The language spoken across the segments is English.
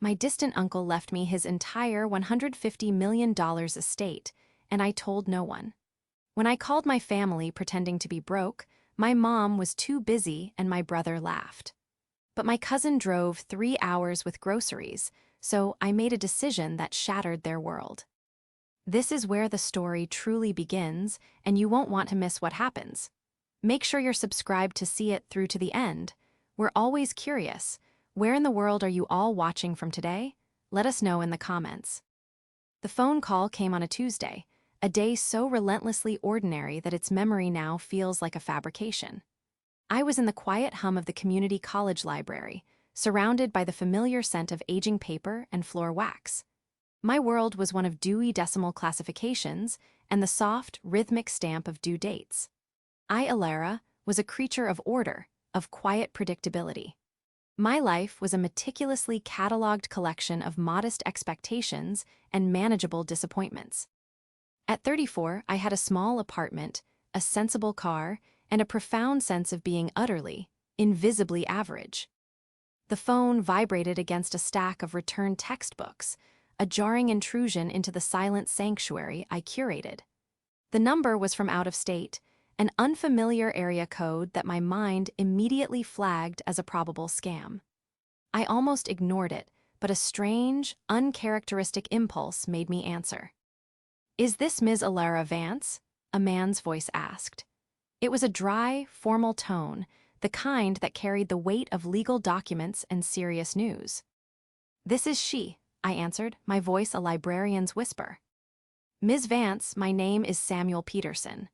My distant uncle left me his entire $150 million estate, and I told no one. When I called my family pretending to be broke, my mom was too busy and my brother laughed. But my cousin drove 3 hours with groceries, so I made a decision that shattered their world. This is where the story truly begins, and you won't want to miss what happens. Make sure you're subscribed to see it through to the end. We're always curious. Where in the world are you all watching from today? Let us know in the comments. The phone call came on a Tuesday, a day so relentlessly ordinary that its memory now feels like a fabrication. I was in the quiet hum of the community college library, surrounded by the familiar scent of aging paper and floor wax. My world was one of Dewey Decimal classifications and the soft, rhythmic stamp of due dates. I, Alara, was a creature of order, of quiet predictability. My life was a meticulously catalogued collection of modest expectations and manageable disappointments. At 34, I had a small apartment, a sensible car, and a profound sense of being utterly, invisibly average. The phone vibrated against a stack of returned textbooks, a jarring intrusion into the silent sanctuary I curated. The number was from out of state, an unfamiliar area code that my mind immediately flagged as a probable scam. I almost ignored it, but a strange, uncharacteristic impulse made me answer. "Is this Ms. Alara Vance?" a man's voice asked. It was a dry, formal tone, the kind that carried the weight of legal documents and serious news. "This is she," I answered, my voice a librarian's whisper. "Ms. Vance, my name is Samuel Peterson.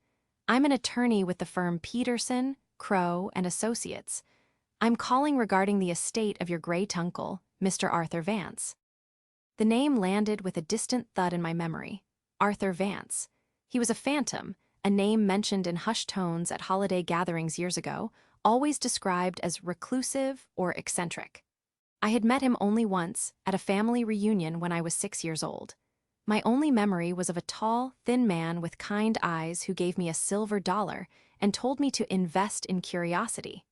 I'm an attorney with the firm Peterson, Crow, and Associates. I'm calling regarding the estate of your great uncle, Mr. Arthur Vance." The name landed with a distant thud in my memory. Arthur Vance. He was a phantom, a name mentioned in hushed tones at holiday gatherings years ago, always described as reclusive or eccentric. I had met him only once, at a family reunion when I was 6 years old. My only memory was of a tall, thin man with kind eyes who gave me a silver dollar and told me to invest in curiosity.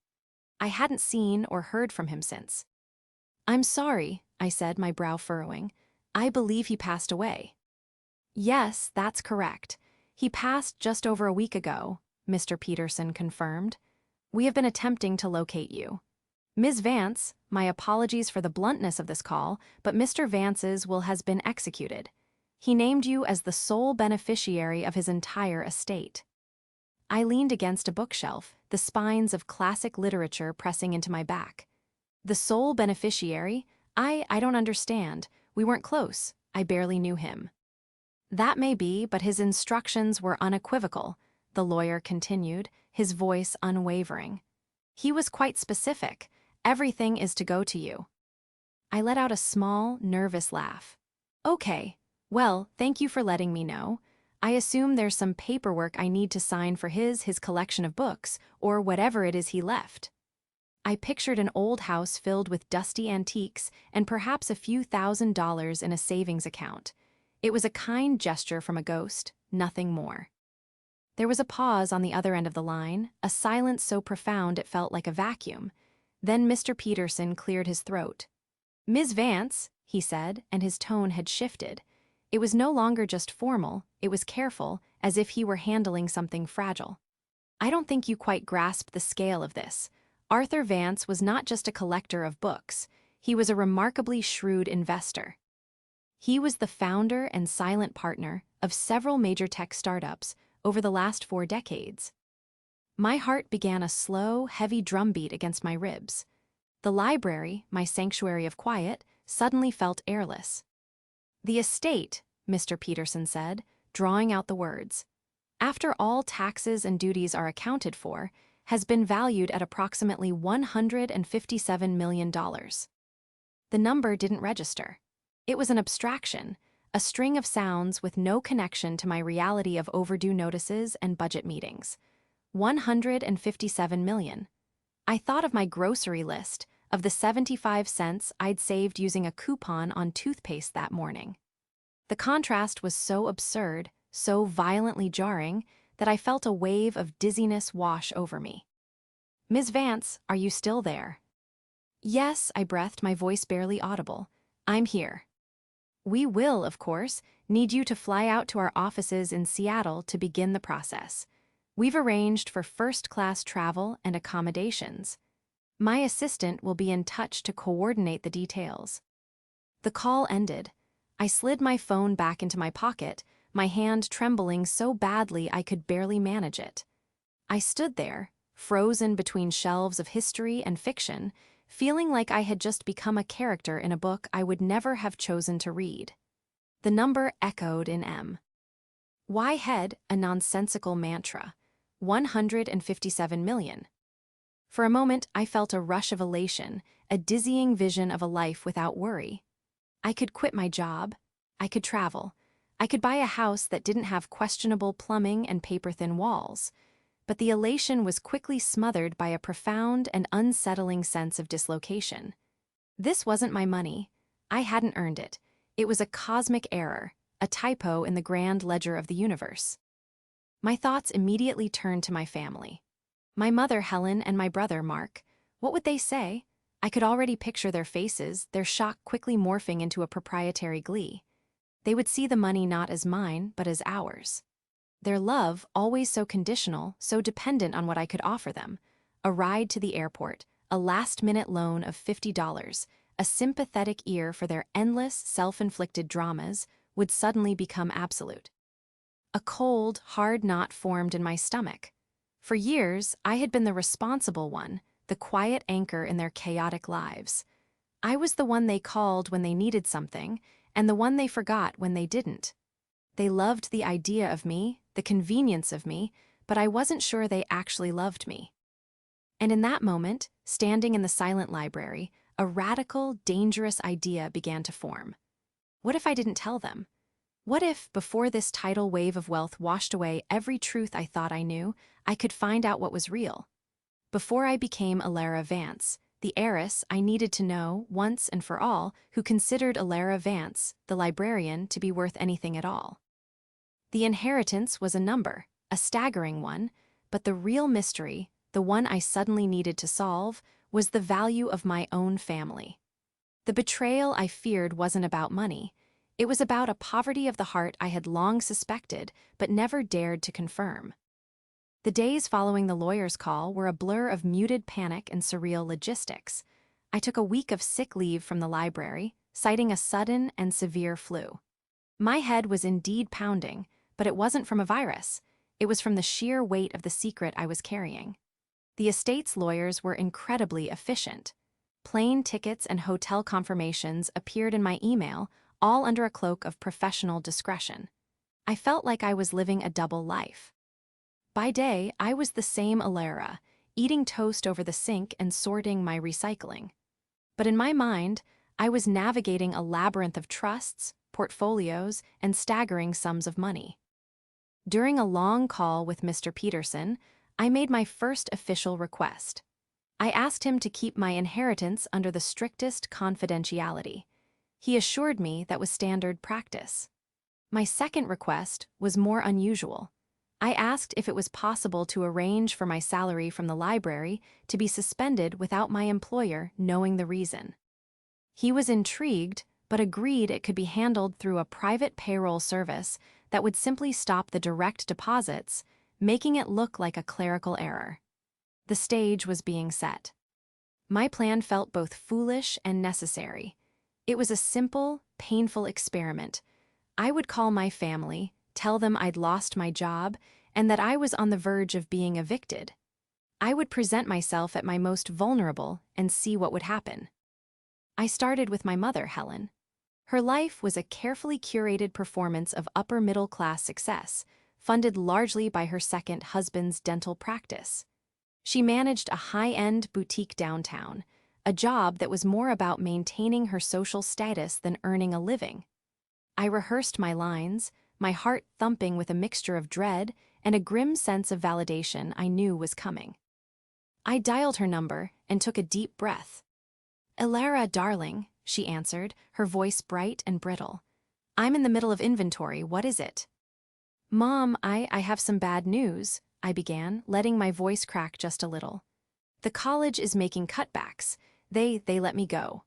I hadn't seen or heard from him since. "I'm sorry," I said, my brow furrowing. "I believe he passed away." "Yes, that's correct. He passed just over a week ago," Mr. Peterson confirmed. "We have been attempting to locate you. Ms. Vance, my apologies for the bluntness of this call, but Mr. Vance's will has been executed. He named you as the sole beneficiary of his entire estate." I leaned against a bookshelf, the spines of classic literature pressing into my back. "The sole beneficiary? I don't understand. We weren't close. I barely knew him." "That may be, but his instructions were unequivocal," the lawyer continued, his voice unwavering. "He was quite specific. Everything is to go to you." I let out a small, nervous laugh. "Okay. Well, thank you for letting me know. I assume there's some paperwork I need to sign for his collection of books, or whatever it is he left." I pictured an old house filled with dusty antiques and perhaps a few $1,000s in a savings account. It was a kind gesture from a ghost, nothing more. There was a pause on the other end of the line, a silence so profound it felt like a vacuum. Then Mr. Peterson cleared his throat. "Ms. Vance," he said, and his tone had shifted. It was no longer just formal, it was careful, as if he were handling something fragile. "I don't think you quite grasp the scale of this. Arthur Vance was not just a collector of books, he was a remarkably shrewd investor. He was the founder and silent partner of several major tech startups over the last 4 decades. My heart began a slow, heavy drumbeat against my ribs. The library, my sanctuary of quiet, suddenly felt airless. "The estate," Mr. Peterson said, drawing out the words, "after all taxes and duties are accounted for, has been valued at approximately $157 million. The number didn't register. It was an abstraction, a string of sounds with no connection to my reality of overdue notices and budget meetings. 157 million. I thought of my grocery list, of the 75 cents I'd saved using a coupon on toothpaste that morning. The contrast was so absurd, so violently jarring, that I felt a wave of dizziness wash over me. "Ms. Vance, are you still there?" "Yes," I breathed, my voice barely audible. I'm here. We will, of course, need you to fly out to our offices in Seattle to begin the process. We've arranged for first-class travel and accommodations. My assistant will be in touch to coordinate the details." The call ended. I slid my phone back into my pocket, my hand trembling so badly I could barely manage it. I stood there, frozen between shelves of history and fiction, feeling like I had just become a character in a book I would never have chosen to read. The number echoed in M. Why head a nonsensical mantra? 157 million. For a moment, I felt a rush of elation, a dizzying vision of a life without worry. I could quit my job. I could travel. I could buy a house that didn't have questionable plumbing and paper-thin walls. But the elation was quickly smothered by a profound and unsettling sense of dislocation. This wasn't my money. I hadn't earned it. It was a cosmic error, a typo in the grand ledger of the universe. My thoughts immediately turned to my family. My mother, Helen, and my brother, Mark. What would they say? I could already picture their faces, their shock quickly morphing into a proprietary glee. They would see the money not as mine, but as ours. Their love, always so conditional, so dependent on what I could offer them. A ride to the airport, a last-minute loan of $50, a sympathetic ear for their endless, self-inflicted dramas, would suddenly become absolute. A cold, hard knot formed in my stomach. For years, I had been the responsible one, the quiet anchor in their chaotic lives. I was the one they called when they needed something, and the one they forgot when they didn't. They loved the idea of me, the convenience of me, but I wasn't sure they actually loved me. And in that moment, standing in the silent library, a radical, dangerous idea began to form. What if I didn't tell them? What if, before this tidal wave of wealth washed away every truth I thought I knew, I could find out what was real? Before I became Alara Vance, the heiress I needed to know, once and for all, who considered Alara Vance, the librarian, to be worth anything at all. The inheritance was a number, a staggering one, but the real mystery, the one I suddenly needed to solve, was the value of my own family. The betrayal I feared wasn't about money. It was about a poverty of the heart I had long suspected, but never dared to confirm. The days following the lawyer's call were a blur of muted panic and surreal logistics. I took a week of sick leave from the library, citing a sudden and severe flu. My head was indeed pounding, but it wasn't from a virus. It was from the sheer weight of the secret I was carrying. The estate's lawyers were incredibly efficient. Plane tickets and hotel confirmations appeared in my email, all under a cloak of professional discretion. I felt like I was living a double life. By day, I was the same Alara, eating toast over the sink and sorting my recycling. But in my mind, I was navigating a labyrinth of trusts, portfolios, and staggering sums of money. During a long call with Mr. Peterson, I made my first official request. I asked him to keep my inheritance under the strictest confidentiality. He assured me that was standard practice. My second request was more unusual. I asked if it was possible to arrange for my salary from the library to be suspended without my employer knowing the reason. He was intrigued, but agreed it could be handled through a private payroll service that would simply stop the direct deposits, making it look like a clerical error. The stage was being set. My plan felt both foolish and necessary. It was a simple, painful experiment. I would call my family, tell them I'd lost my job, and that I was on the verge of being evicted. I would present myself at my most vulnerable and see what would happen. I started with my mother, Helen. Her life was a carefully curated performance of upper-middle-class success, funded largely by her second husband's dental practice. She managed a high-end boutique downtown, a job that was more about maintaining her social status than earning a living. I rehearsed my lines, my heart thumping with a mixture of dread and a grim sense of validation I knew was coming. I dialed her number and took a deep breath. "Alara, darling," she answered, her voice bright and brittle. "I'm in the middle of inventory. What is it?" "Mom, I have some bad news," I began, letting my voice crack just a little. "The college is making cutbacks. They let me go."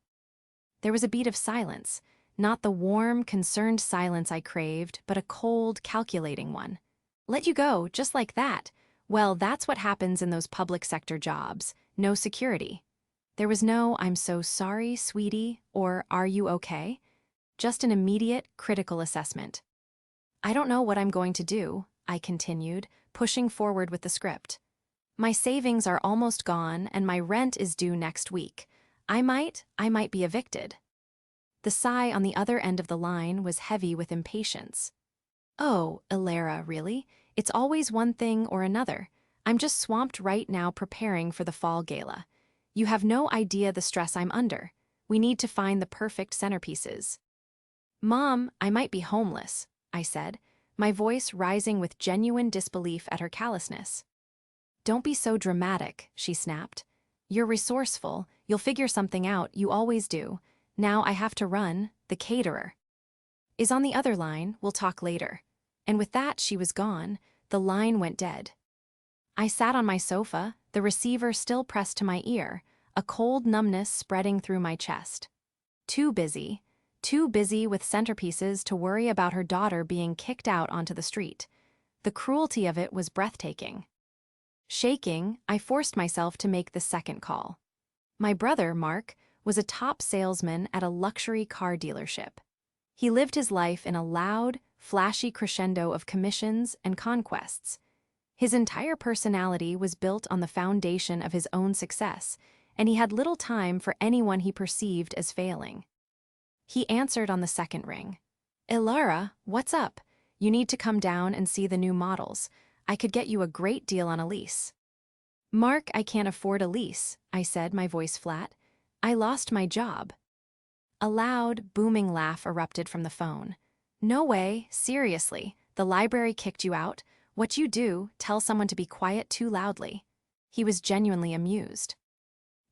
There was a beat of silence, not the warm, concerned silence I craved, but a cold, calculating one. Let you go, just like that. Well, that's what happens in those public sector jobs. No security. There was no, "I'm so sorry, sweetie," or "Are you okay?" Just an immediate, critical assessment. "I don't know what I'm going to do," I continued, pushing forward with the script. "My savings are almost gone, and my rent is due next week. I might be evicted." The sigh on the other end of the line was heavy with impatience. "Oh, Ilara, really? It's always one thing or another. I'm just swamped right now preparing for the fall gala. You have no idea the stress I'm under. We need to find the perfect centerpieces." "Mom, I might be homeless," I said, my voice rising with genuine disbelief at her callousness. "Don't be so dramatic," she snapped. "You're resourceful, you'll figure something out, you always do. Now I have to run, the caterer is on the other line, we'll talk later." And with that she was gone, the line went dead. I sat on my sofa, the receiver still pressed to my ear, a cold numbness spreading through my chest. Too busy with centerpieces to worry about her daughter being kicked out onto the street. The cruelty of it was breathtaking. Shaking, I forced myself to make the second call. My brother, Mark, was a top salesman at a luxury car dealership. He lived his life in a loud, flashy crescendo of commissions and conquests. His entire personality was built on the foundation of his own success, and he had little time for anyone he perceived as failing. He answered on the second ring. "Ilara, what's up? You need to come down and see the new models. I could get you a great deal on a lease." "Mark, I can't afford a lease," I said, my voice flat. "I lost my job." A loud, booming laugh erupted from the phone. "No way, seriously, the library kicked you out? What you do, tell someone to be quiet too loudly." He was genuinely amused.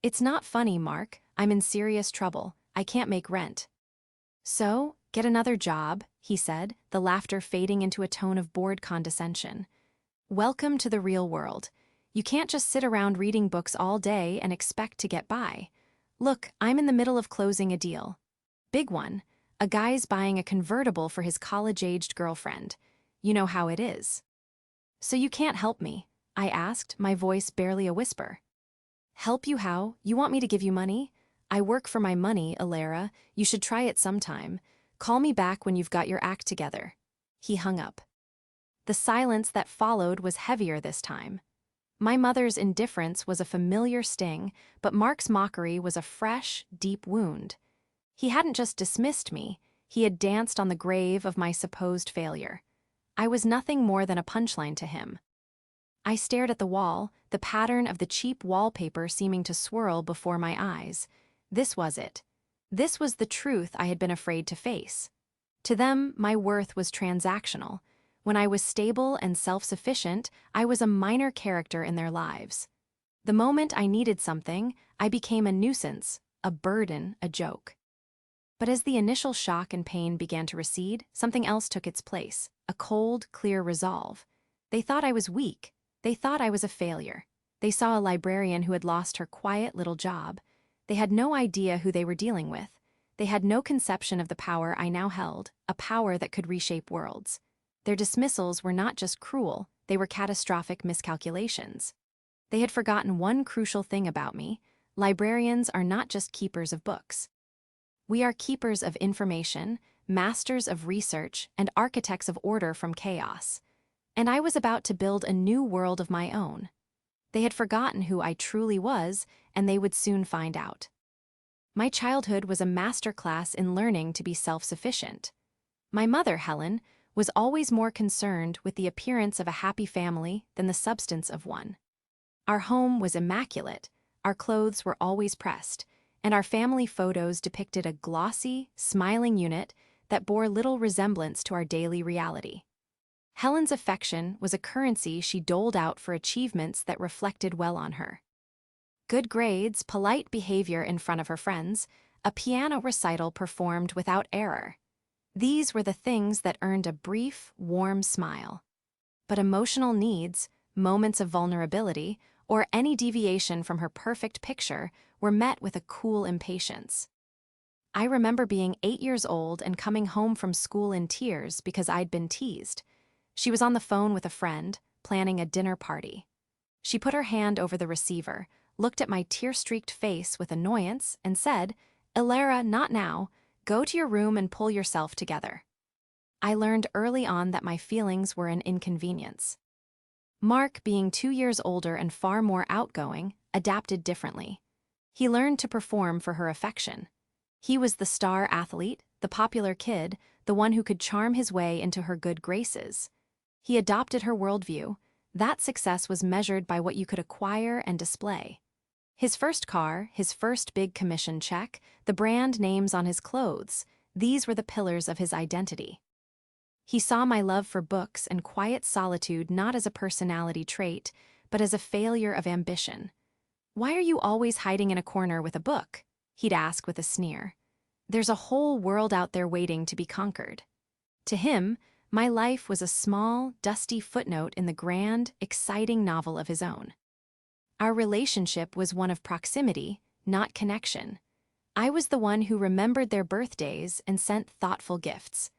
"It's not funny, Mark. I'm in serious trouble. I can't make rent." "So, get another job," he said, the laughter fading into a tone of bored condescension. "Welcome to the real world. You can't just sit around reading books all day and expect to get by. Look, I'm in the middle of closing a deal. Big one. A guy's buying a convertible for his college-aged girlfriend. You know how it is." "So you can't help me?" I asked, my voice barely a whisper. "Help you how? You want me to give you money? I work for my money, Ilara. You should try it sometime. Call me back when you've got your act together." He hung up. The silence that followed was heavier this time. My mother's indifference was a familiar sting, but Mark's mockery was a fresh, deep wound. He hadn't just dismissed me, he had danced on the grave of my supposed failure. I was nothing more than a punchline to him. I stared at the wall, the pattern of the cheap wallpaper seeming to swirl before my eyes. This was it. This was the truth I had been afraid to face. To them, my worth was transactional. When I was stable and self-sufficient, I was a minor character in their lives. The moment I needed something, I became a nuisance, a burden, a joke. But as the initial shock and pain began to recede, something else took its place, a cold, clear resolve. They thought I was weak. They thought I was a failure. They saw a librarian who had lost her quiet little job. They had no idea who they were dealing with. They had no conception of the power I now held, a power that could reshape worlds. Their dismissals were not just cruel, they were catastrophic miscalculations. They had forgotten one crucial thing about me. Librarians are not just keepers of books. We are keepers of information, masters of research, and architects of order from chaos. And I was about to build a new world of my own. They had forgotten who I truly was, and they would soon find out. My childhood was a masterclass in learning to be self-sufficient. My mother, Helen, was always more concerned with the appearance of a happy family than the substance of one. Our home was immaculate, our clothes were always pressed, and our family photos depicted a glossy, smiling unit that bore little resemblance to our daily reality. Helen's affection was a currency she doled out for achievements that reflected well on her. Good grades, polite behavior in front of her friends, a piano recital performed without error. These were the things that earned a brief, warm smile. But emotional needs, moments of vulnerability, or any deviation from her perfect picture were met with a cool impatience. I remember being 8 years old and coming home from school in tears because I'd been teased. She was on the phone with a friend, planning a dinner party. She put her hand over the receiver, looked at my tear-streaked face with annoyance, and said, "Elara, not now. Go to your room and pull yourself together." I learned early on that my feelings were an inconvenience. Mark, being 2 years older and far more outgoing, adapted differently. He learned to perform for her affection. He was the star athlete, the popular kid, the one who could charm his way into her good graces. He adopted her worldview. That success was measured by what you could acquire and display. His first car, his first big commission check, the brand names on his clothes, these were the pillars of his identity. He saw my love for books and quiet solitude not as a personality trait, but as a failure of ambition. "Why are you always hiding in a corner with a book?" he'd ask with a sneer. "There's a whole world out there waiting to be conquered." To him, my life was a small, dusty footnote in the grand, exciting novel of his own. Our relationship was one of proximity, not connection. I was the one who remembered their birthdays and sent thoughtful gifts.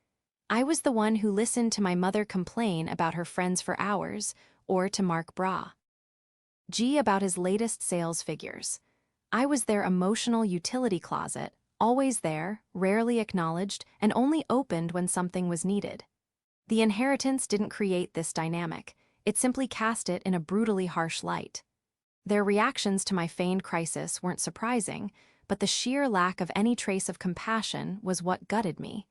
I was the one who listened to my mother complain about her friends for hours, or to Mark G about his latest sales figures. I was their emotional utility closet, always there, rarely acknowledged, and only opened when something was needed. The inheritance didn't create this dynamic, it simply cast it in a brutally harsh light. Their reactions to my feigned crisis weren't surprising, but the sheer lack of any trace of compassion was what gutted me.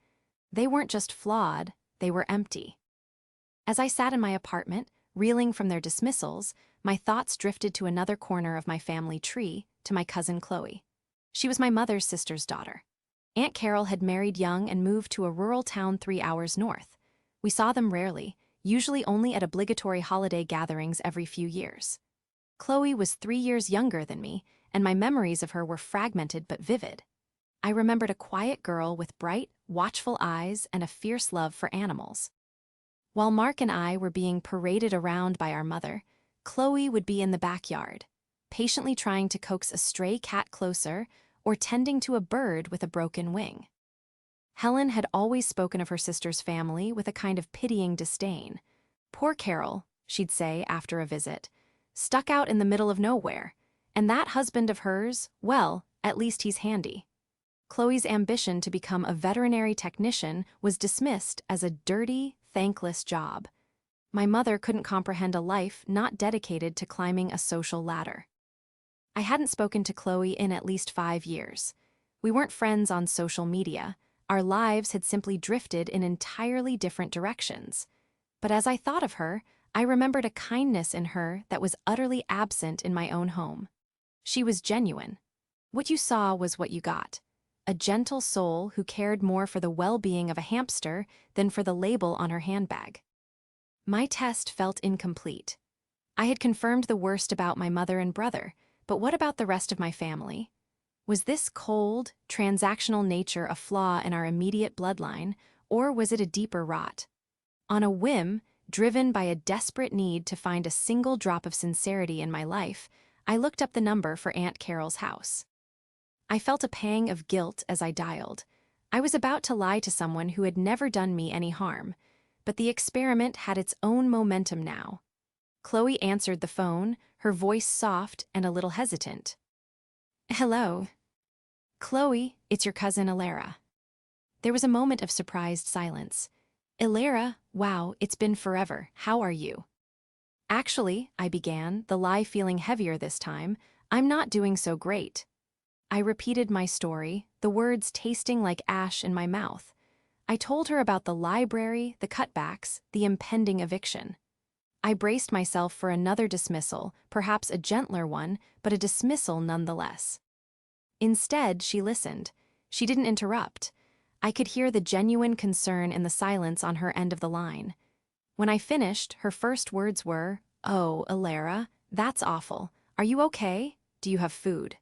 They weren't just flawed, they were empty. As I sat in my apartment, reeling from their dismissals, my thoughts drifted to another corner of my family tree, to my cousin Chloe. She was my mother's sister's daughter. Aunt Carol had married young and moved to a rural town 3 hours north. We saw them rarely, usually only at obligatory holiday gatherings every few years. Chloe was 3 years younger than me, and my memories of her were fragmented but vivid. I remembered a quiet girl with bright, watchful eyes and a fierce love for animals. While Mark and I were being paraded around by our mother, Chloe would be in the backyard, patiently trying to coax a stray cat closer or tending to a bird with a broken wing. Helen had always spoken of her sister's family with a kind of pitying disdain. "Poor Carol," she'd say after a visit, "stuck out in the middle of nowhere. And that husband of hers, well, at least he's handy." Chloe's ambition to become a veterinary technician was dismissed as a dirty, thankless job. My mother couldn't comprehend a life not dedicated to climbing a social ladder. I hadn't spoken to Chloe in at least 5 years. We weren't friends on social media. Our lives had simply drifted in entirely different directions. But as I thought of her, I remembered a kindness in her that was utterly absent in my own home. She was genuine. What you saw was what you got. A gentle soul who cared more for the well-being of a hamster than for the label on her handbag. My test felt incomplete. I had confirmed the worst about my mother and brother, but what about the rest of my family? Was this cold, transactional nature a flaw in our immediate bloodline, or was it a deeper rot? On a whim, driven by a desperate need to find a single drop of sincerity in my life, I looked up the number for Aunt Carol's house. I felt a pang of guilt as I dialed. I was about to lie to someone who had never done me any harm, but the experiment had its own momentum now. Chloe answered the phone, her voice soft and a little hesitant. "Hello." "Chloe, it's your cousin Elara." There was a moment of surprised silence. "Elara, wow, it's been forever. How are you?" "Actually," I began, the lie feeling heavier this time, "I'm not doing so great." I repeated my story, the words tasting like ash in my mouth. I told her about the library, the cutbacks, the impending eviction. I braced myself for another dismissal, perhaps a gentler one, but a dismissal nonetheless. Instead, she listened. She didn't interrupt. I could hear the genuine concern in the silence on her end of the line. When I finished, her first words were, "Oh, Elara, that's awful. Are you okay? Do you have food?"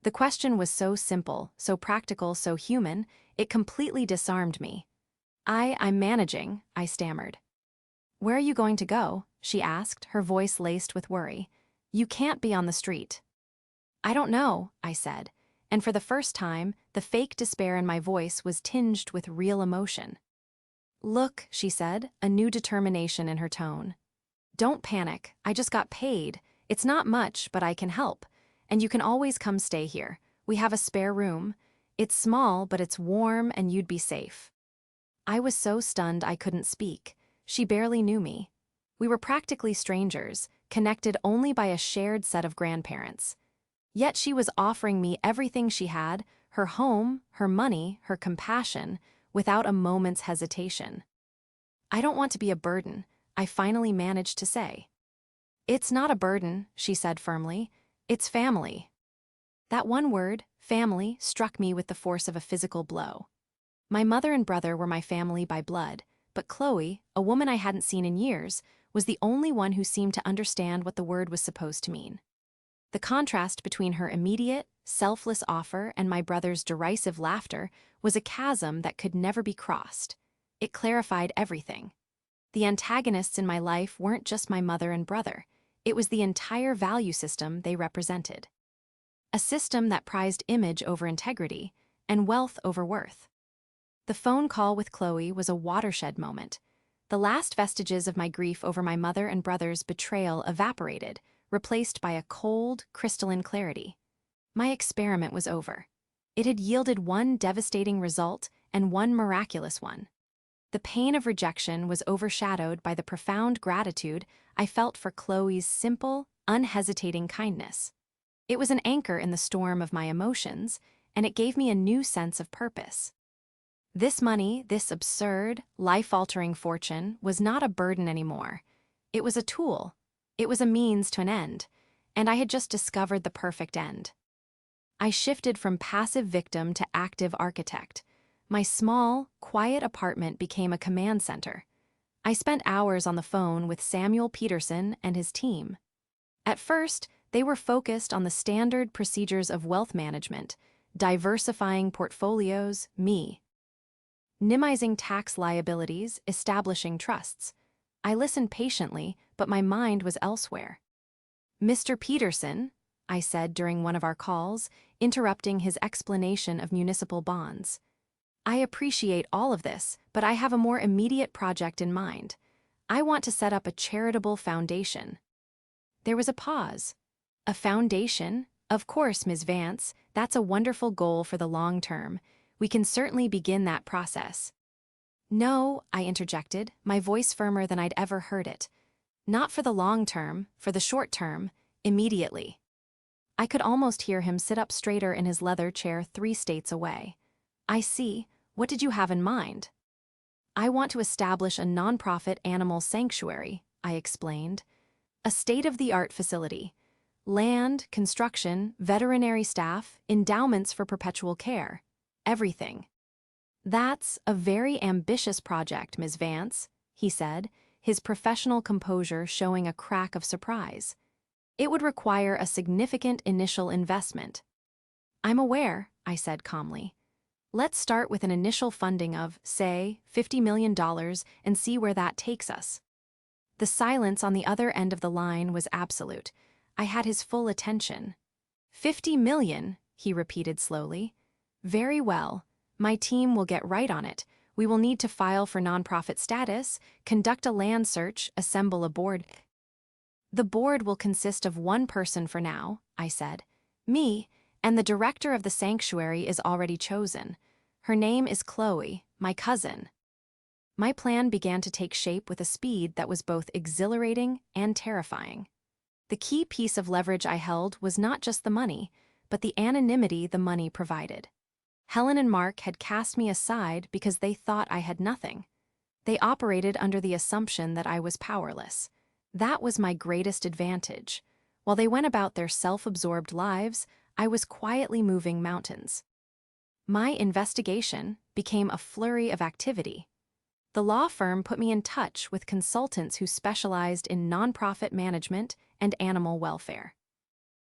The question was so simple, so practical, so human, it completely disarmed me. I'm managing," I stammered. "Where are you going to go?" she asked, her voice laced with worry. "You can't be on the street." "I don't know," I said, and for the first time, the fake despair in my voice was tinged with real emotion. "Look," she said, a new determination in her tone. "Don't panic, I just got paid. It's not much, but I can help. And you can always come stay here. We have a spare room. It's small, but it's warm and you'd be safe." I was so stunned I couldn't speak. She barely knew me. We were practically strangers, connected only by a shared set of grandparents. Yet she was offering me everything she had, her home, her money, her compassion, without a moment's hesitation. "I don't want to be a burden," I finally managed to say. "It's not a burden," she said firmly. "It's family." That one word, family, struck me with the force of a physical blow. My mother and brother were my family by blood, but Chloe, a woman I hadn't seen in years, was the only one who seemed to understand what the word was supposed to mean. The contrast between her immediate, selfless offer and my brother's derisive laughter was a chasm that could never be crossed. It clarified everything. The antagonists in my life weren't just my mother and brother. It was the entire value system they represented. A system that prized image over integrity and wealth over worth. The phone call with Chloe was a watershed moment. The last vestiges of my grief over my mother and brother's betrayal evaporated, replaced by a cold, crystalline clarity. My experiment was over. It had yielded one devastating result and one miraculous one. The pain of rejection was overshadowed by the profound gratitude I felt for Chloe's simple, unhesitating kindness. It was an anchor in the storm of my emotions, and it gave me a new sense of purpose. This money, this absurd, life-altering fortune, was not a burden anymore. It was a tool. It was a means to an end, and I had just discovered the perfect end. I shifted from passive victim to active architect. My small, quiet apartment became a command center. I spent hours on the phone with Samuel Peterson and his team. At first, they were focused on the standard procedures of wealth management, diversifying portfolios, minimizing tax liabilities, establishing trusts. I listened patiently, but my mind was elsewhere. "Mr. Peterson," I said during one of our calls, interrupting his explanation of municipal bonds. "I appreciate all of this, but I have a more immediate project in mind. I want to set up a charitable foundation." There was a pause. "A foundation? Of course, Ms. Vance, that's a wonderful goal for the long term. We can certainly begin that process." "No," I interjected, my voice firmer than I'd ever heard it. "Not for the long term, for the short term, immediately." I could almost hear him sit up straighter in his leather chair 3 states away. "I see. What did you have in mind?" "I want to establish a nonprofit animal sanctuary," I explained. "A state-of-the-art facility. Land, construction, veterinary staff, endowments for perpetual care. Everything." "That's a very ambitious project, Ms. Vance," he said, his professional composure showing a crack of surprise. "It would require a significant initial investment." "I'm aware," I said calmly. "Let's start with an initial funding of, say, $50 million and see where that takes us." The silence on the other end of the line was absolute. I had his full attention. "50 million," he repeated slowly. "Very well. My team will get right on it. We will need to file for nonprofit status, conduct a land search, assemble a board." "The board will consist of one person for now," I said. "Me, and the director of the sanctuary is already chosen. Her name is Chloe, my cousin." My plan began to take shape with a speed that was both exhilarating and terrifying. The key piece of leverage I held was not just the money, but the anonymity the money provided. Helen and Mark had cast me aside because they thought I had nothing. They operated under the assumption that I was powerless. That was my greatest advantage. While they went about their self-absorbed lives, I was quietly moving mountains. My investigation became a flurry of activity. The law firm put me in touch with consultants who specialized in nonprofit management and animal welfare.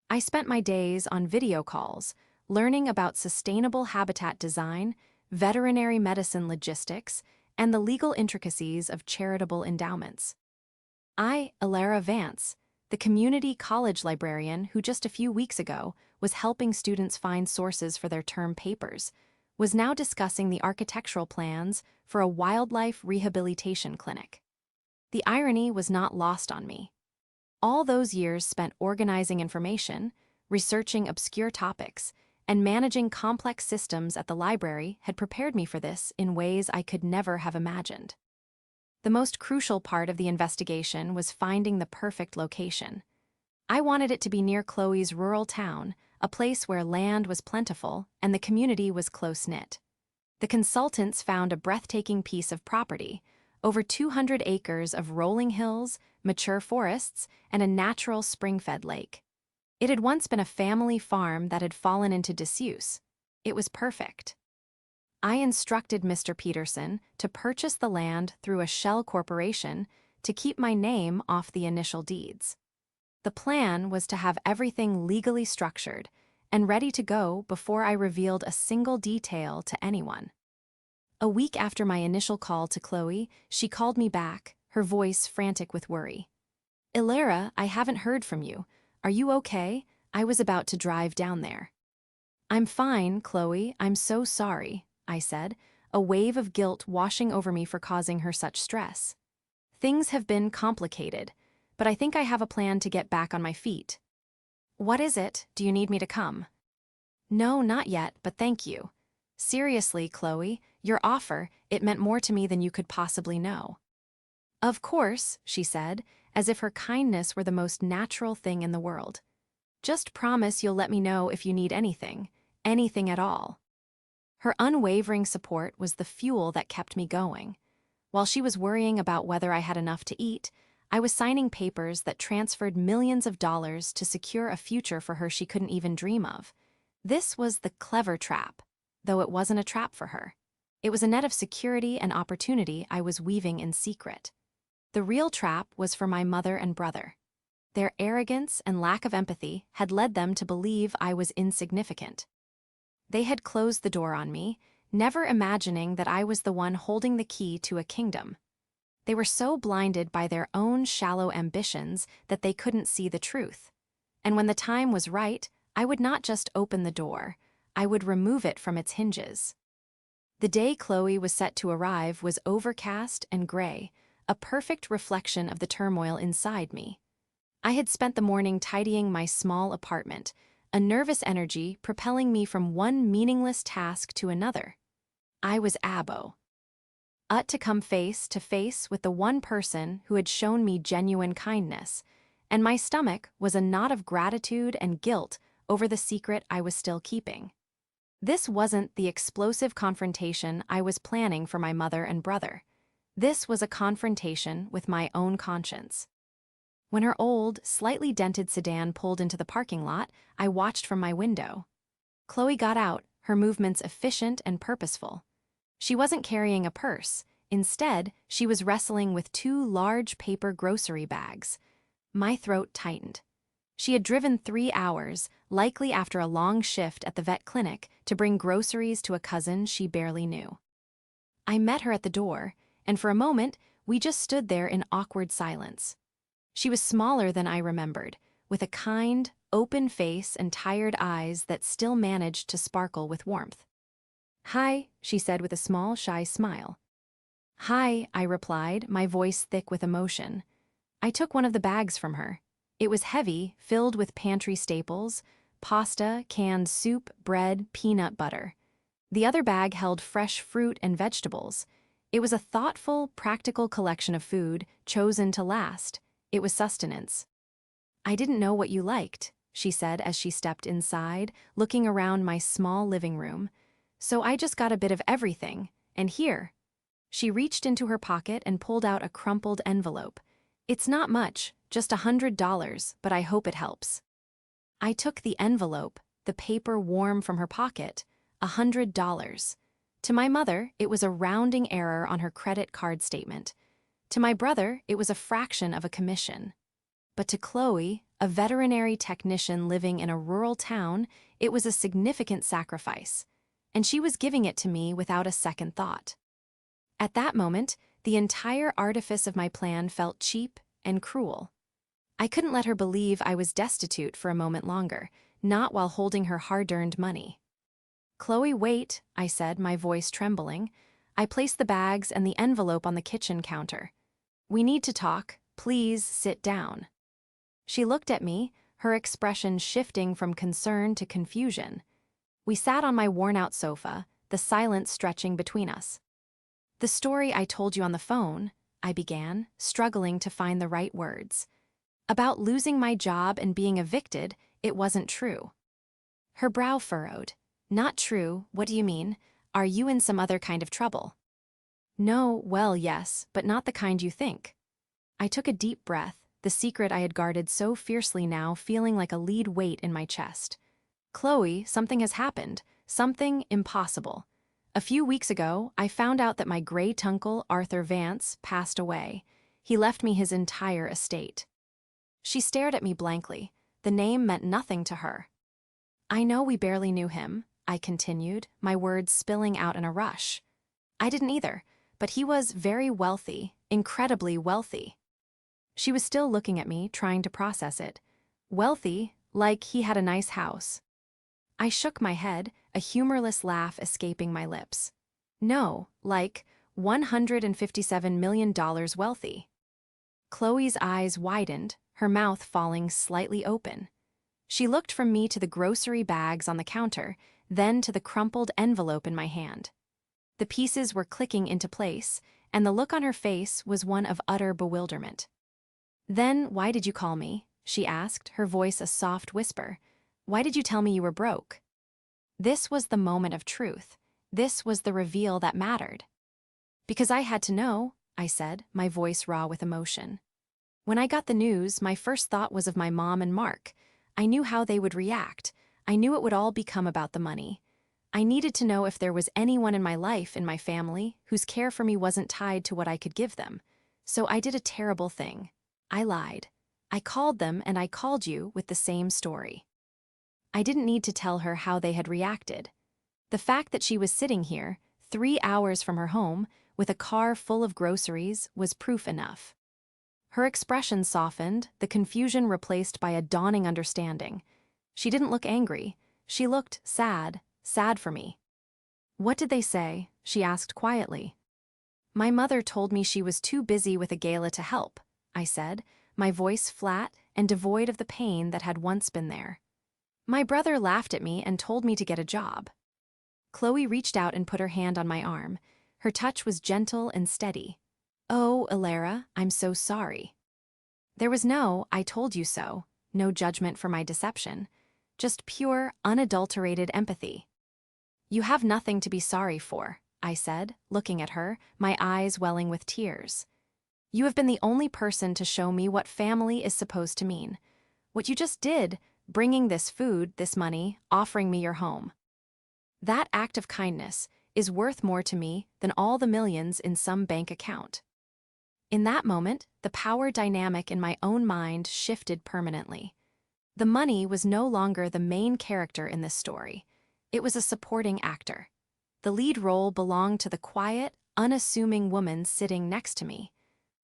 I spent my days on video calls, learning about sustainable habitat design, veterinary medicine logistics, and the legal intricacies of charitable endowments. I, Alara Vance, the community college librarian who just a few weeks ago was helping students find sources for their term papers, was now discussing the architectural plans for a wildlife rehabilitation clinic. The irony was not lost on me. All those years spent organizing information, researching obscure topics, and managing complex systems at the library had prepared me for this in ways I could never have imagined. The most crucial part of the investigation was finding the perfect location. I wanted it to be near Chloe's rural town, a place where land was plentiful and the community was close-knit. The consultants found a breathtaking piece of property, over 200 acres of rolling hills, mature forests, and a natural spring-fed lake. It had once been a family farm that had fallen into disuse. It was perfect. I instructed Mr. Peterson to purchase the land through a shell corporation to keep my name off the initial deeds. The plan was to have everything legally structured and ready to go before I revealed a single detail to anyone. A week after my initial call to Chloe, she called me back, her voice frantic with worry. "Ilara, I haven't heard from you. Are you okay? I was about to drive down there." "I'm fine, Chloe. I'm so sorry," I said, a wave of guilt washing over me for causing her such stress. "Things have been complicated, but I think I have a plan to get back on my feet." "What is it? Do you need me to come?" "No, not yet, but thank you. Seriously, Chloe, your offer, it meant more to me than you could possibly know." "Of course," she said, as if her kindness were the most natural thing in the world. "Just promise you'll let me know if you need anything at all." Her unwavering support was the fuel that kept me going. While she was worrying about whether I had enough to eat, I was signing papers that transferred millions of dollars to secure a future for her she couldn't even dream of. This was the clever trap, though it wasn't a trap for her. It was a net of security and opportunity I was weaving in secret. The real trap was for my mother and brother. Their arrogance and lack of empathy had led them to believe I was insignificant. They had closed the door on me, never imagining that I was the one holding the key to a kingdom. They were so blinded by their own shallow ambitions that they couldn't see the truth. And when the time was right, I would not just open the door, I would remove it from its hinges. The day Chloe was set to arrive was overcast and gray, a perfect reflection of the turmoil inside me. I had spent the morning tidying my small apartment, a nervous energy propelling me from one meaningless task to another. I was abo. To come face to face with the one person who had shown me genuine kindness, and my stomach was a knot of gratitude and guilt over the secret I was still keeping. This wasn't the explosive confrontation I was planning for my mother and brother. This was a confrontation with my own conscience. When her old, slightly dented sedan pulled into the parking lot, I watched from my window. Chloe got out, her movements efficient and purposeful. She wasn't carrying a purse. Instead, she was wrestling with two large paper grocery bags. My throat tightened. She had driven 3 hours, likely after a long shift at the vet clinic, to bring groceries to a cousin she barely knew. I met her at the door, and for a moment, we just stood there in awkward silence. She was smaller than I remembered, with a kind, open face and tired eyes that still managed to sparkle with warmth. "Hi," she said with a small, shy smile. "Hi," I replied, my voice thick with emotion. I took one of the bags from her. It was heavy, filled with pantry staples, pasta, canned soup, bread, peanut butter. The other bag held fresh fruit and vegetables. It was a thoughtful, practical collection of food, chosen to last. It was sustenance. "I didn't know what you liked," she said as she stepped inside, looking around my small living room. "So I just got a bit of everything, and here." She reached into her pocket and pulled out a crumpled envelope. "It's not much, just $100, but I hope it helps." I took the envelope, the paper warm from her pocket. $100. To my mother, it was a rounding error on her credit card statement. To my brother, it was a fraction of a commission. But to Chloe, a veterinary technician living in a rural town, it was a significant sacrifice. And she was giving it to me without a second thought. At that moment, the entire artifice of my plan felt cheap and cruel. I couldn't let her believe I was destitute for a moment longer, not while holding her hard-earned money. "Chloe, wait," I said, my voice trembling. I placed the bags and the envelope on the kitchen counter. "We need to talk. Please sit down." She looked at me, her expression shifting from concern to confusion. We sat on my worn-out sofa, the silence stretching between us. "The story I told you on the phone," I began, struggling to find the right words. "About losing my job and being evicted, it wasn't true." Her brow furrowed. "Not true? What do you mean? Are you in some other kind of trouble?" "No, well, yes, but not the kind you think." I took a deep breath, the secret I had guarded so fiercely now feeling like a lead weight in my chest. "Chloe, something has happened. Something impossible. A few weeks ago, I found out that my great-uncle, Arthur Vance, passed away. He left me his entire estate." She stared at me blankly. The name meant nothing to her. "I know we barely knew him," I continued, my words spilling out in a rush. "I didn't either, but he was very wealthy, incredibly wealthy." She was still looking at me, trying to process it. "Wealthy, like he had a nice house." I shook my head, a humorless laugh escaping my lips. "No, like $157 million wealthy." Chloe's eyes widened, her mouth falling slightly open. She looked from me to the grocery bags on the counter, then to the crumpled envelope in my hand. The pieces were clicking into place, and the look on her face was one of utter bewilderment. "Then why did you call me?" she asked, her voice a soft whisper. "Why did you tell me you were broke?" This was the moment of truth. This was the reveal that mattered. "Because I had to know," I said, my voice raw with emotion. "When I got the news, my first thought was of my mom and Mark. I knew how they would react. I knew it would all become about the money. I needed to know if there was anyone in my life, in my family, whose care for me wasn't tied to what I could give them. So I did a terrible thing. I lied. I called them and I called you with the same story." I didn't need to tell her how they had reacted. The fact that she was sitting here, 3 hours from her home, with a car full of groceries, was proof enough. Her expression softened, the confusion replaced by a dawning understanding. She didn't look angry. She looked sad, sad for me. "What did they say?" she asked quietly. "My mother told me she was too busy with a gala to help," I said, my voice flat and devoid of the pain that had once been there. "My brother laughed at me and told me to get a job." Chloe reached out and put her hand on my arm. Her touch was gentle and steady. "Oh, Alara, I'm so sorry." There was no "I told you so," no judgment for my deception, just pure, unadulterated empathy. "You have nothing to be sorry for," I said, looking at her, my eyes welling with tears. "You have been the only person to show me what family is supposed to mean. What you just did, bringing this food, this money, offering me your home. That act of kindness is worth more to me than all the millions in some bank account." In that moment, the power dynamic in my own mind shifted permanently. The money was no longer the main character in this story. It was a supporting actor. The lead role belonged to the quiet, unassuming woman sitting next to me.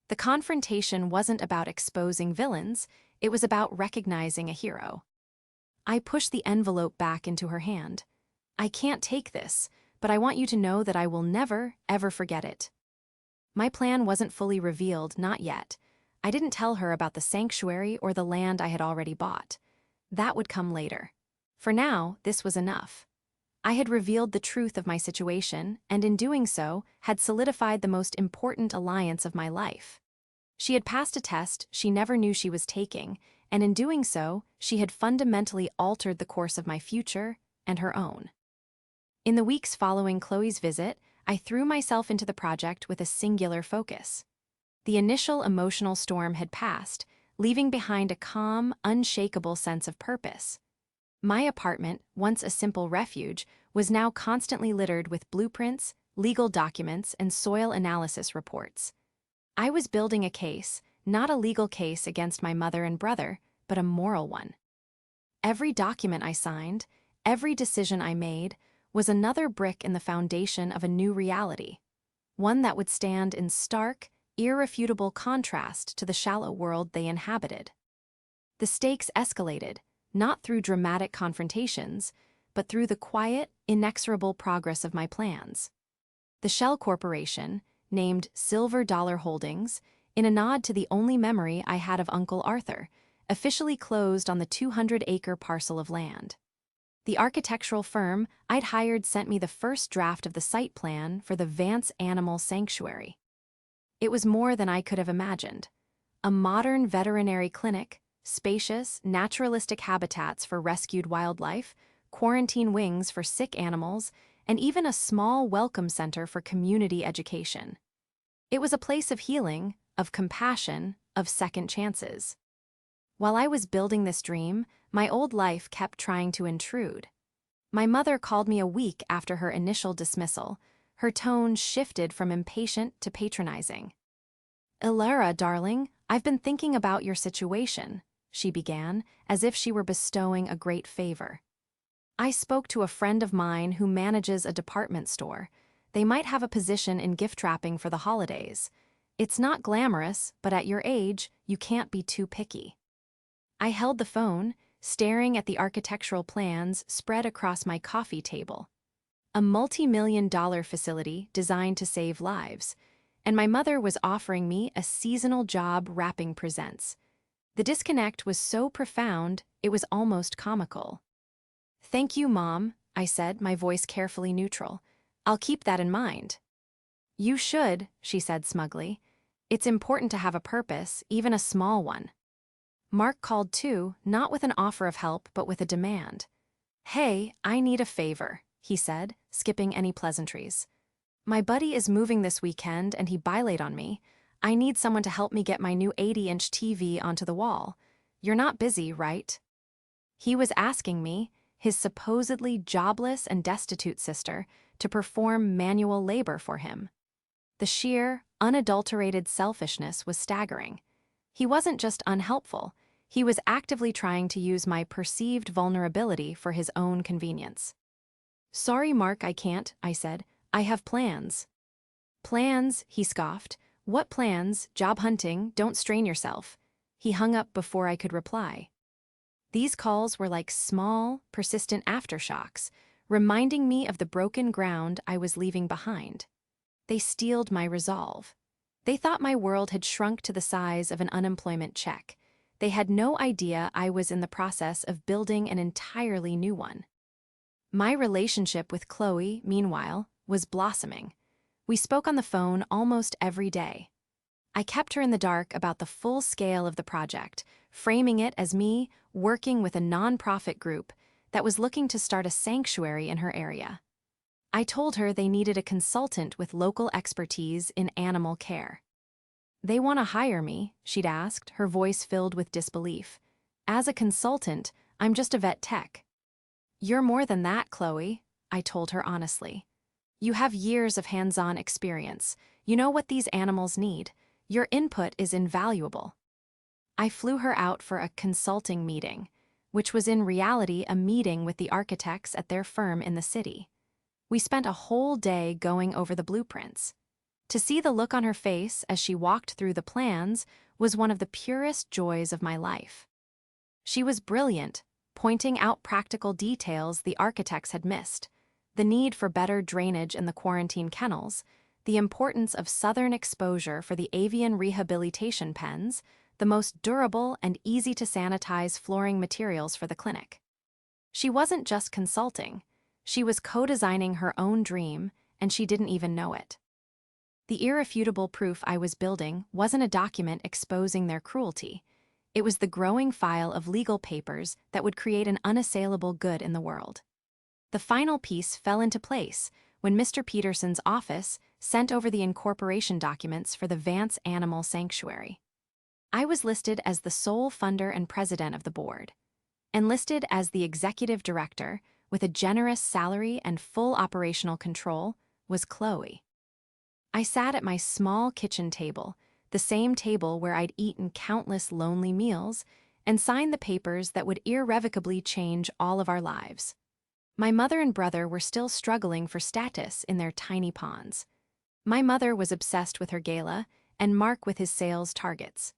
The confrontation wasn't about exposing villains, it was about recognizing a hero. I pushed the envelope back into her hand. "I can't take this, but I want you to know that I will never, ever forget it." My plan wasn't fully revealed, not yet. I didn't tell her about the sanctuary or the land I had already bought. That would come later. For now, this was enough. I had revealed the truth of my situation, and in doing so, had solidified the most important alliance of my life. She had passed a test she never knew she was taking, and in doing so, she had fundamentally altered the course of my future and her own. In the weeks following Chloe's visit, I threw myself into the project with a singular focus. The initial emotional storm had passed, leaving behind a calm, unshakable sense of purpose. My apartment, once a simple refuge, was now constantly littered with blueprints, legal documents, and soil analysis reports. I was building a case, not a legal case against my mother and brother, but a moral one. Every document I signed, every decision I made, was another brick in the foundation of a new reality, one that would stand in stark, irrefutable contrast to the shallow world they inhabited. The stakes escalated. not through dramatic confrontations, but through the quiet, inexorable progress of my plans. The Shell Corporation, named Silver Dollar Holdings, in a nod to the only memory I had of Uncle Arthur, officially closed on the 200-acre parcel of land. The architectural firm I'd hired sent me the first draft of the site plan for the Vance Animal Sanctuary. It was more than I could have imagined. A modern veterinary clinic, spacious, naturalistic habitats for rescued wildlife, quarantine wings for sick animals, and even a small welcome center for community education. It was a place of healing, of compassion, of second chances. While I was building this dream, my old life kept trying to intrude. My mother called me a week after her initial dismissal. Her tone shifted from impatient to patronizing. "Ilara, darling, I've been thinking about your situation," she began, as if she were bestowing a great favor. "I spoke to a friend of mine who manages a department store. They might have a position in gift wrapping for the holidays. It's not glamorous, but at your age, you can't be too picky." I held the phone, staring at the architectural plans spread across my coffee table. A multi-million-dollar facility designed to save lives, and my mother was offering me a seasonal job wrapping presents. The disconnect was so profound, it was almost comical. "Thank you, Mom," I said, my voice carefully neutral. "I'll keep that in mind." "You should," she said smugly. "It's important to have a purpose, even a small one." Mark called too, not with an offer of help, but with a demand. "Hey, I need a favor," he said, skipping any pleasantries. "My buddy is moving this weekend and he bylaid on me. I need someone to help me get my new 80-inch TV onto the wall. You're not busy, right?" He was asking me, his supposedly jobless and destitute sister, to perform manual labor for him. The sheer, unadulterated selfishness was staggering. He wasn't just unhelpful, he was actively trying to use my perceived vulnerability for his own convenience. "Sorry, Mark, I can't," I said. "I have plans." "Plans?" he scoffed. "What plans? Job hunting, don't strain yourself." He hung up before I could reply. These calls were like small, persistent aftershocks, reminding me of the broken ground I was leaving behind. They steeled my resolve. They thought my world had shrunk to the size of an unemployment check. They had no idea I was in the process of building an entirely new one. My relationship with Chloe, meanwhile, was blossoming. We spoke on the phone almost every day. I kept her in the dark about the full scale of the project, framing it as me working with a nonprofit group that was looking to start a sanctuary in her area. I told her they needed a consultant with local expertise in animal care. "They want to hire me?" she'd asked, her voice filled with disbelief. "As a consultant, I'm just a vet tech." "You're more than that, Chloe," I told her honestly. "You have years of hands-on experience. You know what these animals need. Your input is invaluable." I flew her out for a consulting meeting, which was in reality a meeting with the architects at their firm in the city. We spent a whole day going over the blueprints. To see the look on her face as she walked through the plans was one of the purest joys of my life. She was brilliant, pointing out practical details the architects had missed: the need for better drainage in the quarantine kennels, the importance of southern exposure for the avian rehabilitation pens, the most durable and easy-to-sanitize flooring materials for the clinic. She wasn't just consulting. She was co-designing her own dream, and she didn't even know it. The irrefutable proof I was building wasn't a document exposing their cruelty. It was the growing file of legal papers that would create an unassailable good in the world. The final piece fell into place when Mr. Peterson's office sent over the incorporation documents for the Vance Animal Sanctuary. I was listed as the sole funder and president of the board. Enlisted as the executive director, with a generous salary and full operational control, was Chloe. I sat at my small kitchen table, the same table where I'd eaten countless lonely meals, and signed the papers that would irrevocably change all of our lives. My mother and brother were still struggling for status in their tiny ponds. My mother was obsessed with her gala, and Mark with his sales targets.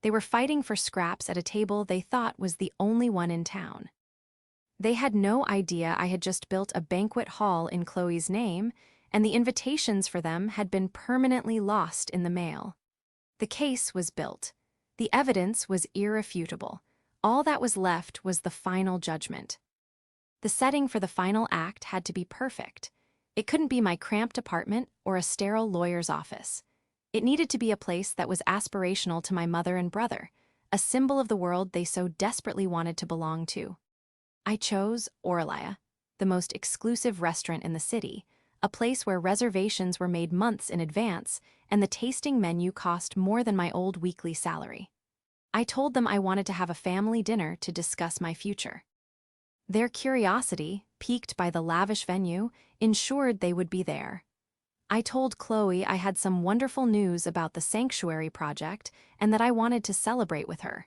They were fighting for scraps at a table they thought was the only one in town. They had no idea I had just built a banquet hall in Chloe's name, and the invitations for them had been permanently lost in the mail. The case was built. The evidence was irrefutable. All that was left was the final judgment. The setting for the final act had to be perfect. It couldn't be my cramped apartment or a sterile lawyer's office. It needed to be a place that was aspirational to my mother and brother, a symbol of the world they so desperately wanted to belong to. I chose Orlaya, the most exclusive restaurant in the city, a place where reservations were made months in advance and the tasting menu cost more than my old weekly salary. I told them I wanted to have a family dinner to discuss my future. Their curiosity, piqued by the lavish venue, ensured they would be there. I told Chloe I had some wonderful news about the sanctuary project and that I wanted to celebrate with her.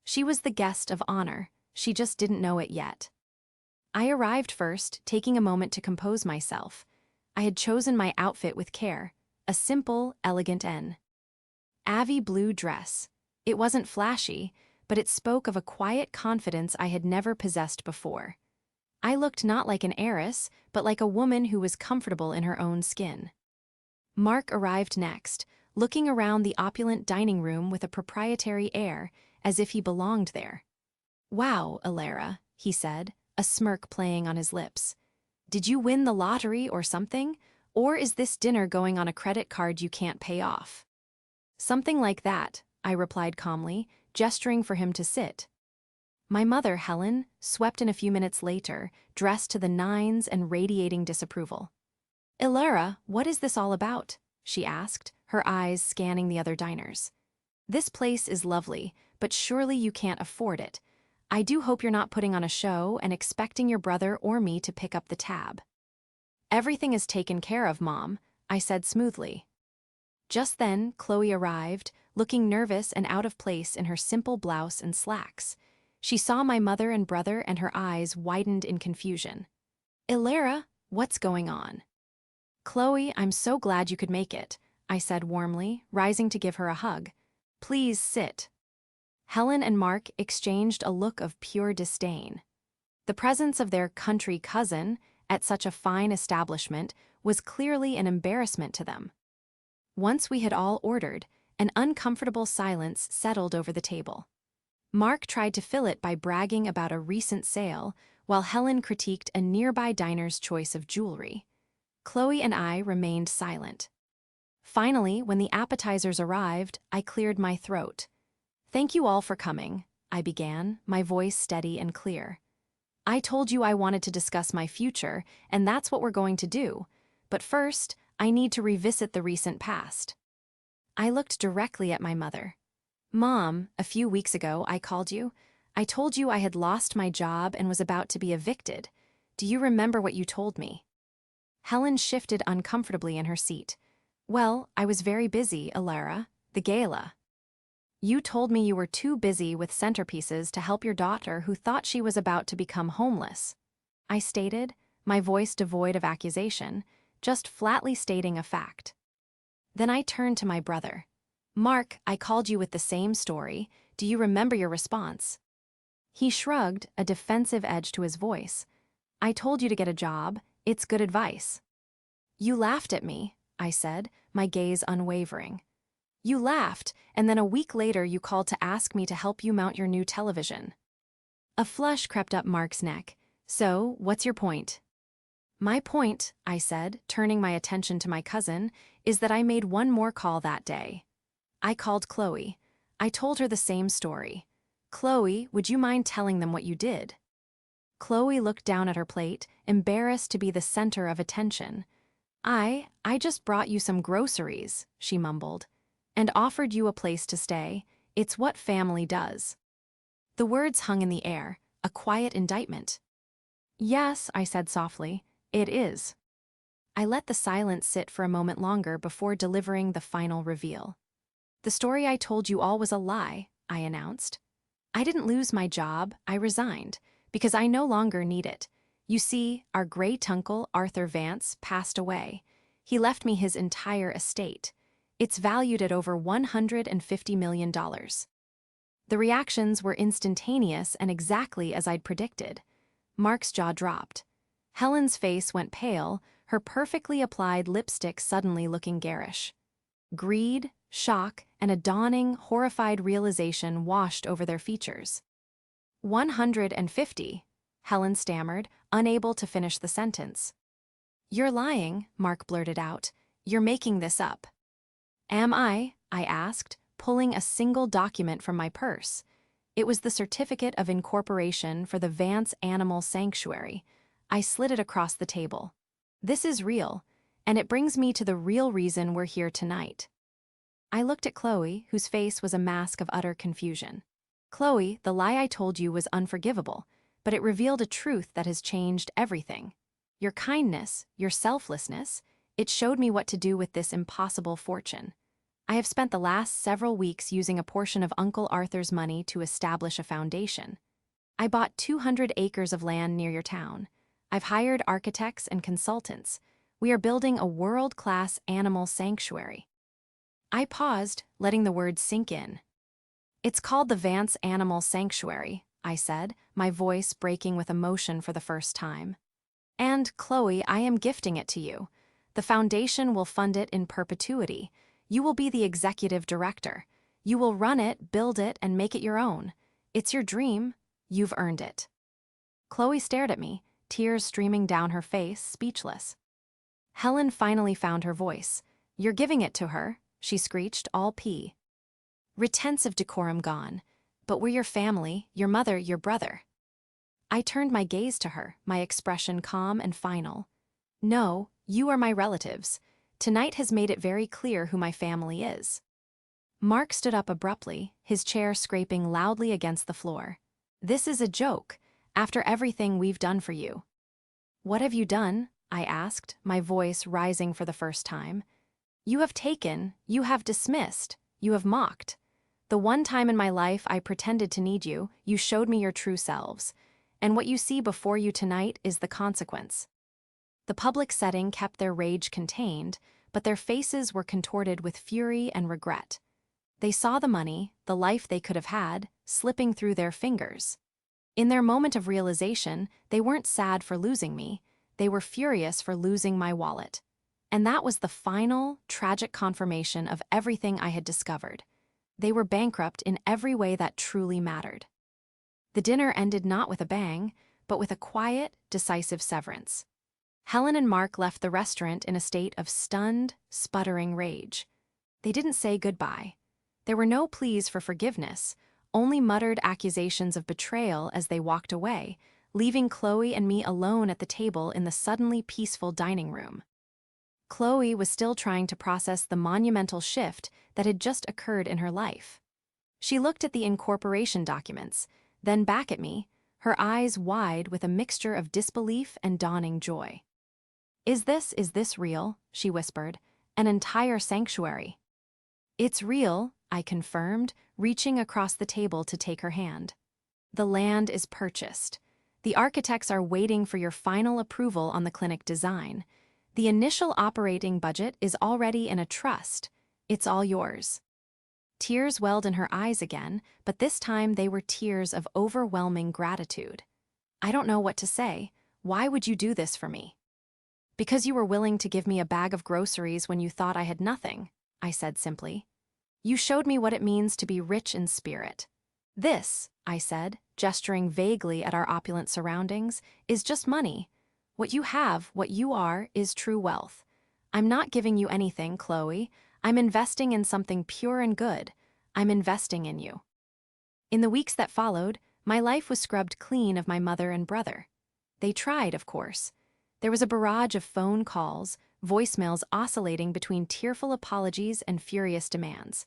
She was the guest of honor. She just didn't know it yet. I arrived first, taking a moment to compose myself. I had chosen my outfit with care, a simple, elegant navy blue dress. It wasn't flashy, but it spoke of a quiet confidence I had never possessed before. I looked not like an heiress, but like a woman who was comfortable in her own skin. Mark arrived next, looking around the opulent dining room with a proprietary air, as if he belonged there. "Wow, Alara," he said, a smirk playing on his lips. "Did you win the lottery or something? Or is this dinner going on a credit card you can't pay off?" "Something like that," I replied calmly, gesturing for him to sit. My mother, Helen, swept in a few minutes later, dressed to the nines and radiating disapproval. "Alara, what is this all about?" she asked, her eyes scanning the other diners. "This place is lovely, but surely you can't afford it. I do hope you're not putting on a show and expecting your brother or me to pick up the tab." "Everything is taken care of, Mom," I said smoothly. Just then, Chloe arrived, looking nervous and out of place in her simple blouse and slacks. She saw my mother and brother and her eyes widened in confusion. "Alara, what's going on?" "Chloe, I'm so glad you could make it," I said warmly, rising to give her a hug. "Please sit." Helen and Mark exchanged a look of pure disdain. The presence of their country cousin at such a fine establishment was clearly an embarrassment to them. Once we had all ordered, an uncomfortable silence settled over the table. Mark tried to fill it by bragging about a recent sale, while Helen critiqued a nearby diner's choice of jewelry. Chloe and I remained silent. Finally, when the appetizers arrived, I cleared my throat. "Thank you all for coming," I began, my voice steady and clear. "I told you I wanted to discuss my future, and that's what we're going to do. But first, I need to revisit the recent past." I looked directly at my mother. "Mom, a few weeks ago I called you. I told you I had lost my job and was about to be evicted. Do you remember what you told me?" Helen shifted uncomfortably in her seat. "Well, I was very busy, Alara. The gala." "You told me you were too busy with centerpieces to help your daughter who thought she was about to become homeless," I stated, my voice devoid of accusation, just flatly stating a fact. Then I turned to my brother. "Mark, I called you with the same story. Do you remember your response?" He shrugged, a defensive edge to his voice. "I told you to get a job. It's good advice." "You laughed at me," I said, my gaze unwavering. "You laughed, and then a week later you called to ask me to help you mount your new television." A flush crept up Mark's neck. "So, what's your point?" "My point," I said, turning my attention to my cousin, "is that I made one more call that day. I called Chloe. I told her the same story. Chloe, would you mind telling them what you did?" Chloe looked down at her plate, embarrassed to be the center of attention. I just brought you some groceries," she mumbled, "and offered you a place to stay. It's what family does." The words hung in the air, a quiet indictment. "Yes," I said softly, "it is." I let the silence sit for a moment longer before delivering the final reveal. "The story I told you all was a lie," I announced. "I didn't lose my job, I resigned, because I no longer need it. You see, our great-uncle, Arthur Vance, passed away. He left me his entire estate. It's valued at over $150 million. The reactions were instantaneous and exactly as I'd predicted. Mark's jaw dropped. Helen's face went pale, her perfectly applied lipstick suddenly looking garish. Greed, shock, and a dawning, horrified realization washed over their features. 150, Helen stammered, unable to finish the sentence. You're lying, Mark blurted out. You're making this up. Am I asked, pulling a single document from my purse. It was the certificate of incorporation for the Vance Animal Sanctuary. I slid it across the table. This is real, and it brings me to the real reason we're here tonight. I looked at Chloe, whose face was a mask of utter confusion. Chloe, the lie I told you was unforgivable, but it revealed a truth that has changed everything. Your kindness, your selflessness, it showed me what to do with this impossible fortune. I have spent the last several weeks using a portion of Uncle Arthur's money to establish a foundation. I bought 200 acres of land near your town. I've hired architects and consultants. We are building a world-class animal sanctuary. I paused, letting the words sink in. It's called the Vance Animal Sanctuary, I said, my voice breaking with emotion for the first time. And, Chloe, I am gifting it to you. The foundation will fund it in perpetuity. You will be the executive director. You will run it, build it, and make it your own. It's your dream. You've earned it. Chloe stared at me, tears streaming down her face, speechless. Helen finally found her voice. You're giving it to her, she screeched, all pee. Retentive decorum gone. But we're your family, your mother, your brother. I turned my gaze to her, my expression calm and final. No, you are my relatives. Tonight has made it very clear who my family is. Mark stood up abruptly, his chair scraping loudly against the floor. This is a joke, after everything we've done for you. What have you done? I asked, my voice rising for the first time. You have taken, you have dismissed, you have mocked. The one time in my life I pretended to need you, you showed me your true selves. And what you see before you tonight is the consequence. The public setting kept their rage contained, but their faces were contorted with fury and regret. They saw the money, the life they could have had, slipping through their fingers. In their moment of realization, they weren't sad for losing me, they were furious for losing my wallet. And that was the final, tragic confirmation of everything I had discovered. They were bankrupt in every way that truly mattered. The dinner ended not with a bang, but with a quiet, decisive severance. Helen and Mark left the restaurant in a state of stunned, sputtering rage. They didn't say goodbye. There were no pleas for forgiveness, only muttered accusations of betrayal as they walked away, leaving Chloe and me alone at the table in the suddenly peaceful dining room. Chloe was still trying to process the monumental shift that had just occurred in her life. She looked at the incorporation documents, then back at me, her eyes wide with a mixture of disbelief and dawning joy. Is this real? She whispered. An entire sanctuary. It's real, I confirmed, reaching across the table to take her hand. The land is purchased. The architects are waiting for your final approval on the clinic design. The initial operating budget is already in a trust. It's all yours. Tears welled in her eyes again, but this time they were tears of overwhelming gratitude. I don't know what to say. Why would you do this for me? Because you were willing to give me a bag of groceries when you thought I had nothing, I said simply. You showed me what it means to be rich in spirit. This, I said, gesturing vaguely at our opulent surroundings, is just money. What you have, what you are, is true wealth. I'm not giving you anything, Chloe. I'm investing in something pure and good. I'm investing in you. In the weeks that followed, my life was scrubbed clean of my mother and brother. They tried, of course. There was a barrage of phone calls, voicemails oscillating between tearful apologies and furious demands.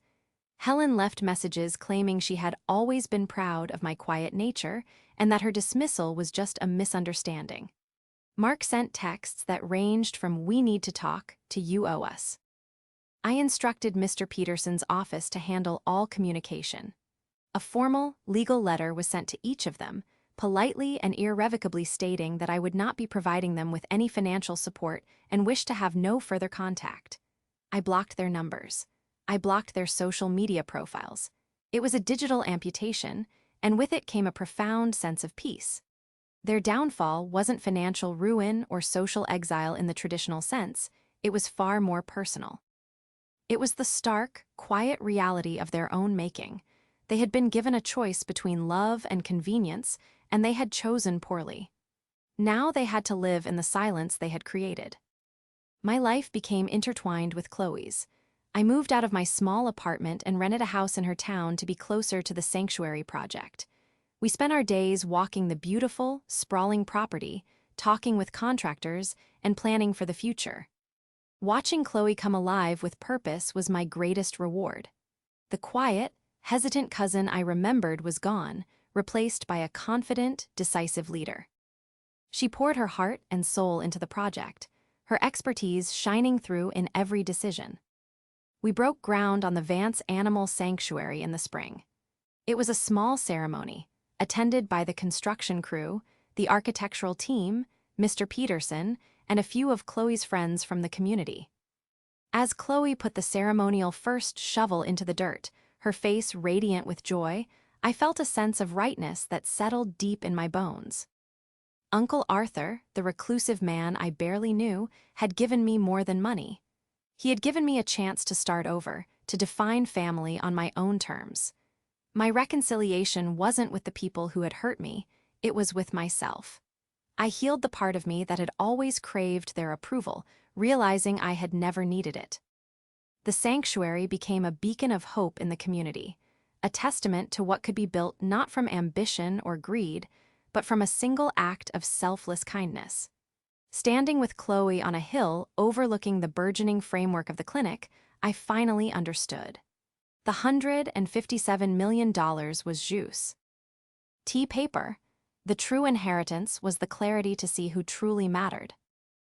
Helen left messages claiming she had always been proud of my quiet nature and that her dismissal was just a misunderstanding. Mark sent texts that ranged from "we need to talk" to "you owe us." I instructed Mr. Peterson's office to handle all communication. A formal, legal letter was sent to each of them, politely and irrevocably stating that I would not be providing them with any financial support and wished to have no further contact. I blocked their numbers. I blocked their social media profiles. It was a digital amputation, and with it came a profound sense of peace. Their downfall wasn't financial ruin or social exile in the traditional sense, it was far more personal. It was the stark, quiet reality of their own making. They had been given a choice between love and convenience, and they had chosen poorly. Now they had to live in the silence they had created. My life became intertwined with Chloe's. I moved out of my small apartment and rented a house in her town to be closer to the sanctuary project. We spent our days walking the beautiful, sprawling property, talking with contractors, and planning for the future. Watching Chloe come alive with purpose was my greatest reward. The quiet, hesitant cousin I remembered was gone, replaced by a confident, decisive leader. She poured her heart and soul into the project, her expertise shining through in every decision. We broke ground on the Vance Animal Sanctuary in the spring. It was a small ceremony, attended by the construction crew, the architectural team, Mr. Peterson, and a few of Chloe's friends from the community. As Chloe put the ceremonial first shovel into the dirt, her face radiant with joy, I felt a sense of rightness that settled deep in my bones. Uncle Arthur, the reclusive man I barely knew, had given me more than money. He had given me a chance to start over, to define family on my own terms. My reconciliation wasn't with the people who had hurt me, it was with myself. I healed the part of me that had always craved their approval, realizing I had never needed it. The sanctuary became a beacon of hope in the community, a testament to what could be built not from ambition or greed, but from a single act of selfless kindness. Standing with Chloe on a hill overlooking the burgeoning framework of the clinic, I finally understood. The $157 million was juice. Tea paper. The true inheritance was the clarity to see who truly mattered.